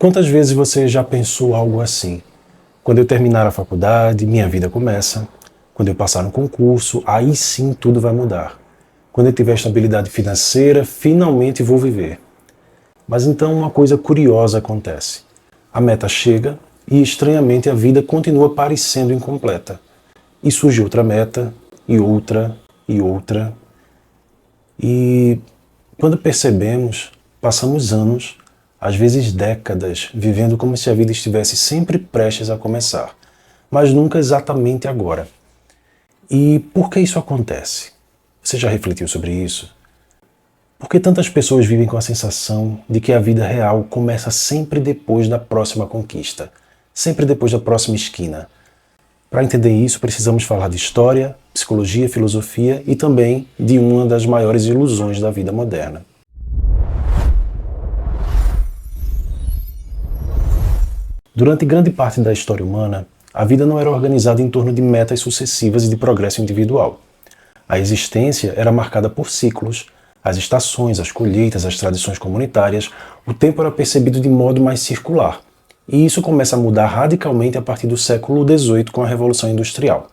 Quantas vezes você já pensou algo assim? Quando eu terminar a faculdade, minha vida começa. Quando eu passar no concurso, aí sim tudo vai mudar. Quando eu tiver estabilidade financeira, finalmente vou viver. Mas então uma coisa curiosa acontece. A meta chega e, estranhamente, a vida continua parecendo incompleta. E surge outra meta, e outra, e outra. E quando percebemos, passamos anos, às vezes décadas, vivendo como se a vida estivesse sempre prestes a começar, mas nunca exatamente agora. E por que isso acontece? Você já refletiu sobre isso? Por que tantas pessoas vivem com a sensação de que a vida real começa sempre depois da próxima conquista, sempre depois da próxima esquina? Para entender isso, precisamos falar de história, psicologia, filosofia e também de uma das maiores ilusões da vida moderna. Durante grande parte da história humana, a vida não era organizada em torno de metas sucessivas e de progresso individual. A existência era marcada por ciclos, as estações, as colheitas, as tradições comunitárias, o tempo era percebido de modo mais circular. E isso começa a mudar radicalmente a partir do século XVIII com a Revolução Industrial.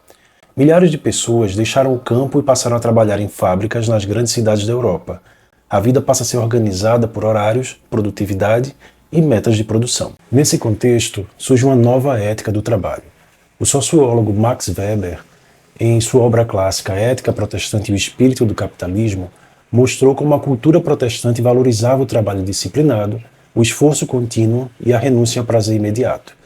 Milhares de pessoas deixaram o campo e passaram a trabalhar em fábricas nas grandes cidades da Europa. A vida passa a ser organizada por horários, produtividade e metas de produção. Nesse contexto, surge uma nova ética do trabalho. O sociólogo Max Weber, em sua obra clássica Ética Protestante e o Espírito do Capitalismo, mostrou como a cultura protestante valorizava o trabalho disciplinado, o esforço contínuo e a renúncia ao prazer imediato.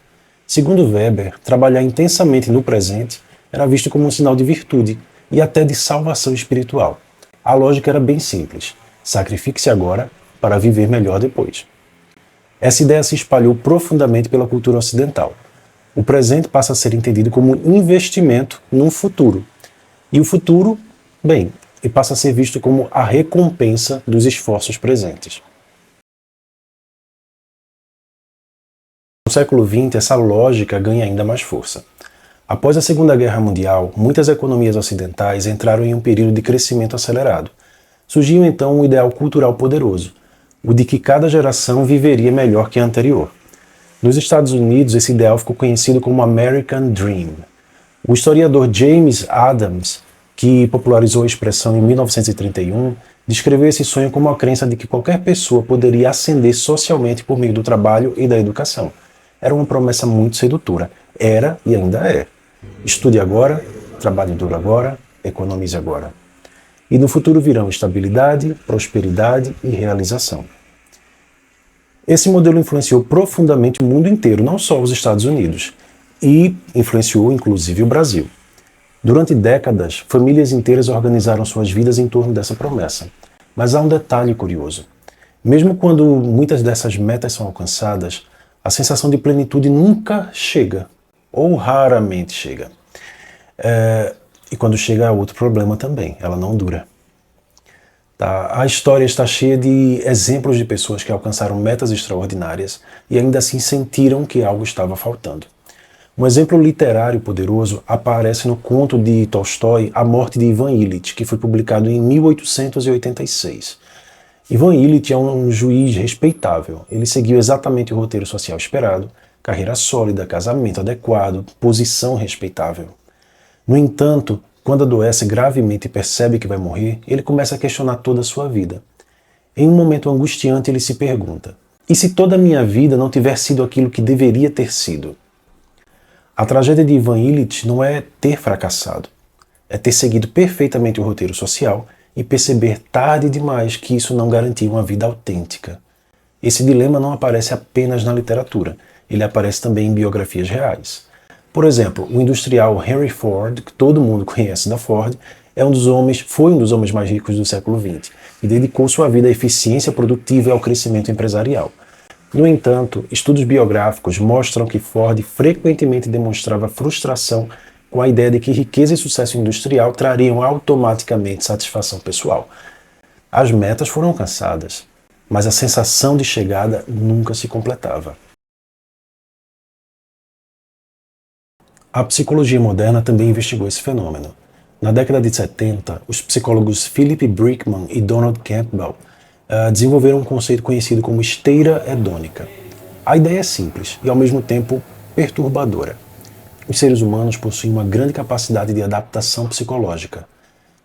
Segundo Weber, trabalhar intensamente no presente era visto como um sinal de virtude e até de salvação espiritual. A lógica era bem simples: sacrifique-se agora para viver melhor depois. Essa ideia se espalhou profundamente pela cultura ocidental. O presente passa a ser entendido como um investimento num futuro. E o futuro, bem, passa a ser visto como a recompensa dos esforços presentes. No século XX, essa lógica ganha ainda mais força. Após a Segunda Guerra Mundial, muitas economias ocidentais entraram em um período de crescimento acelerado. Surgiu então um ideal cultural poderoso, o de que cada geração viveria melhor que a anterior. Nos Estados Unidos, esse ideal ficou conhecido como American Dream. O historiador James Adams, que popularizou a expressão em 1931, descreveu esse sonho como a crença de que qualquer pessoa poderia ascender socialmente por meio do trabalho e da educação. Era uma promessa muito sedutora. Era e ainda é. Estude agora, trabalhe duro agora, economize agora. E no futuro virão estabilidade, prosperidade e realização. Esse modelo influenciou profundamente o mundo inteiro, não só os Estados Unidos, e influenciou inclusive o Brasil. Durante décadas, famílias inteiras organizaram suas vidas em torno dessa promessa. Mas há um detalhe curioso. Mesmo quando muitas dessas metas são alcançadas, a sensação de plenitude nunca chega, ou raramente chega. E quando chega, há outro problema também, ela não dura. A história está cheia de exemplos de pessoas que alcançaram metas extraordinárias e ainda assim sentiram que algo estava faltando. Um exemplo literário poderoso aparece no conto de Tolstói, A Morte de Ivan Ilitch, que foi publicado em 1886. Ivan Ilitch é um juiz respeitável. Ele seguiu exatamente o roteiro social esperado: carreira sólida, casamento adequado, posição respeitável. No entanto, quando adoece gravemente e percebe que vai morrer, ele começa a questionar toda a sua vida. Em um momento angustiante, ele se pergunta: e se toda a minha vida não tiver sido aquilo que deveria ter sido? A tragédia de Ivan Ilitch não é ter fracassado, é ter seguido perfeitamente o roteiro social e perceber tarde demais que isso não garantia uma vida autêntica. Esse dilema não aparece apenas na literatura, ele aparece também em biografias reais. Por exemplo, o industrial Henry Ford, que todo mundo conhece da Ford, foi um dos homens mais ricos do século XX e dedicou sua vida à eficiência produtiva e ao crescimento empresarial. No entanto, estudos biográficos mostram que Ford frequentemente demonstrava frustração com a ideia de que riqueza e sucesso industrial trariam automaticamente satisfação pessoal. As metas foram alcançadas, mas a sensação de chegada nunca se completava. A psicologia moderna também investigou esse fenômeno. Na década de 70, os psicólogos Philip Brickman e Donald Campbell desenvolveram um conceito conhecido como esteira hedônica. A ideia é simples e ao mesmo tempo perturbadora. Os seres humanos possuem uma grande capacidade de adaptação psicológica.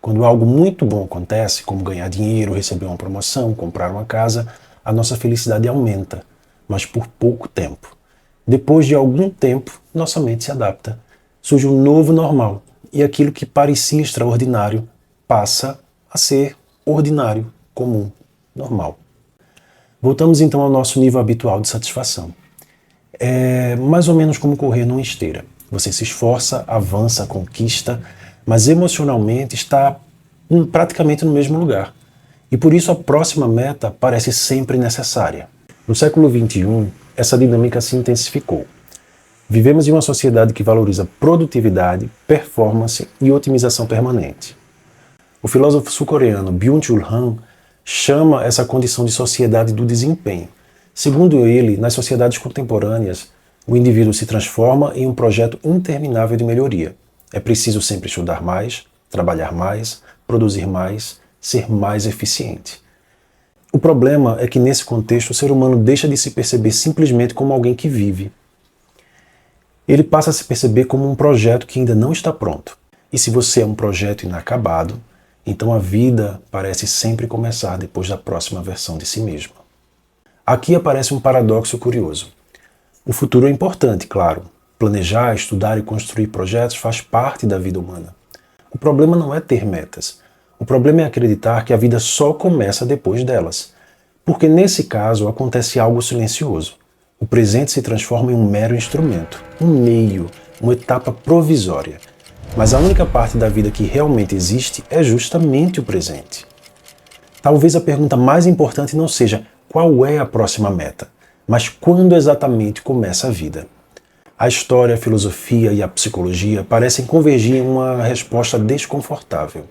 Quando algo muito bom acontece, como ganhar dinheiro, receber uma promoção, comprar uma casa, a nossa felicidade aumenta, mas por pouco tempo. Depois de algum tempo, nossa mente se adapta. Surge um novo normal e aquilo que parecia extraordinário passa a ser ordinário, comum, normal. Voltamos então ao nosso nível habitual de satisfação. É mais ou menos como correr numa esteira. Você se esforça, avança, conquista, mas emocionalmente está praticamente no mesmo lugar. E por isso a próxima meta parece sempre necessária. No século XXI, essa dinâmica se intensificou. Vivemos em uma sociedade que valoriza produtividade, performance e otimização permanente. O filósofo sul-coreano Byung-Chul Han chama essa condição de sociedade do desempenho. Segundo ele, nas sociedades contemporâneas, o indivíduo se transforma em um projeto interminável de melhoria. É preciso sempre estudar mais, trabalhar mais, produzir mais, ser mais eficiente. O problema é que nesse contexto o ser humano deixa de se perceber simplesmente como alguém que vive. Ele passa a se perceber como um projeto que ainda não está pronto. E se você é um projeto inacabado, então a vida parece sempre começar depois da próxima versão de si mesma. Aqui aparece um paradoxo curioso. O futuro é importante, claro. Planejar, estudar e construir projetos faz parte da vida humana. O problema não é ter metas. O problema é acreditar que a vida só começa depois delas. Porque nesse caso acontece algo silencioso. O presente se transforma em um mero instrumento, um meio, uma etapa provisória. Mas a única parte da vida que realmente existe é justamente o presente. Talvez a pergunta mais importante não seja qual é a próxima meta, mas quando exatamente começa a vida. A história, a filosofia e a psicologia parecem convergir em uma resposta desconfortável.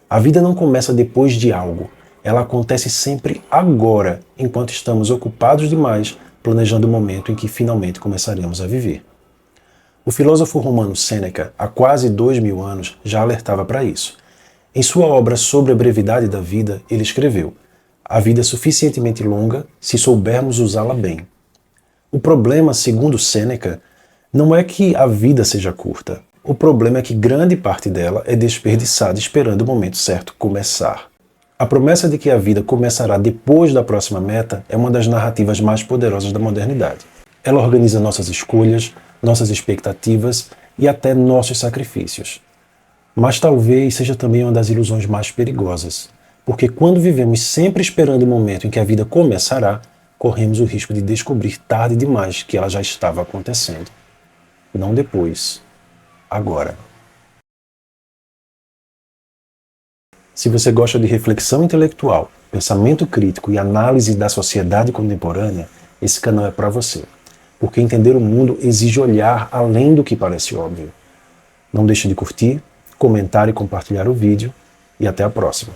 A vida não começa depois de algo, ela acontece sempre agora, enquanto estamos ocupados demais planejando o momento em que finalmente começaremos a viver. O filósofo romano Sêneca, há quase 2000 anos, já alertava para isso. Em sua obra Sobre a Brevidade da Vida, ele escreveu: "A vida é suficientemente longa se soubermos usá-la bem." O problema, segundo Sêneca, não é que a vida seja curta. O problema é que grande parte dela é desperdiçada esperando o momento certo começar. A promessa de que a vida começará depois da próxima meta é uma das narrativas mais poderosas da modernidade. Ela organiza nossas escolhas, nossas expectativas e até nossos sacrifícios. Mas talvez seja também uma das ilusões mais perigosas, porque quando vivemos sempre esperando o momento em que a vida começará, corremos o risco de descobrir tarde demais que ela já estava acontecendo. Não depois, agora. Se você gosta de reflexão intelectual, pensamento crítico e análise da sociedade contemporânea, esse canal é para você. Porque entender o mundo exige olhar além do que parece óbvio. Não deixe de curtir, comentar e compartilhar o vídeo, e até a próxima.